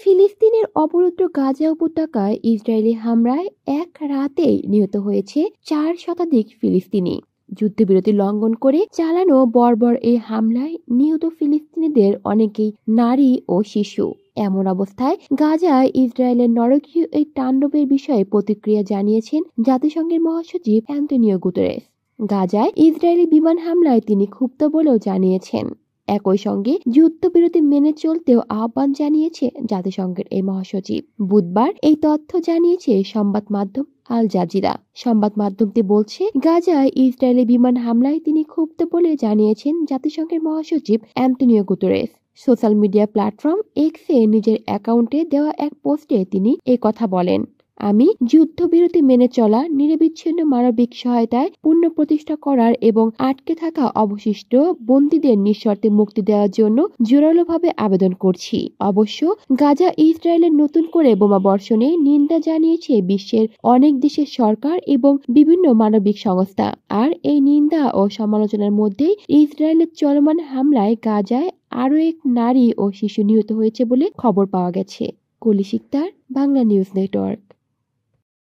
ফিলিস্তিনের অবরুদ্ধ গাজা উপত্যকায় ইসরায়েলি হামলায় এক রাতেই নিহত হয়েছে 4 শতাধিক ফিলিস্তিনি। যুদ্ধবিরতি লঙ্ঘন করে চালানো বর্বর এই হামলায় নিহত ফিলিস্তিনিদের অনেকেই নারী ও শিশু। এমন অবস্থায় গাজায় ইসরায়েলের নরকীয় এই তাণ্ডবের বিষয়ে প্রতিক্রিয়া জানিয়েছেন জাতিসংঘের মহাসচিব অ্যান্তোনিও গুতেরেস। গাজায় ইসরায়েলি বিমান হামলায় তিনি ক্ষুব্ধ বলেও জানিয়েছেন। একই সঙ্গে যুদ্ধবিরতি মেনে চলতেও আহ্বান জানিয়েছে জাতিসংঘের এই মহাসচিব। বুধবার এই তথ্য জানিয়েছে সংবাদ মাধ্যম আল জাজিরা। সংবাদ মাধ্যমটি বলছে, গাজায় ইসরায়েলি বিমান হামলায় তিনি ক্ষুব্ধ বলে জানিয়েছেন জাতিসংঘের মহাসচিব Antonio Guterres. Social media platform এক্সে নিজের অ্যাকাউন্টে দেওয়া এক পোস্টে তিনি এই কথা বলেন। আমি যুদ্ধবিরতি মেনে চলা, নিরবিচ্ছিন্ন মানবিক সহায়তায় পুনঃপ্রতিষ্ঠা করার এবং আটকে থাকা অবশিষ্ট বন্দীদের নিঃশর্তে মুক্তি দেওয়ার জন্য জোরালোভাবে আবেদন করছি। অবশ্য গাজা ইসরায়েলের নতুন করে বোমাবর্ষণে নিন্দা জানিয়েছে বিশ্বের অনেক দেশের সরকার এবং বিভিন্ন মানবিক সংস্থা। আর এই নিন্দা ও সমালোচনার মধ্যেই ইসরায়েলের চলমান হামলায় গাজায় আরও এক নারী ও শিশু নিহত হয়েছে বলে খবর পাওয়া গেছে। কলি শিকদার, বাংলা নিউজ নেটওয়ার্ক।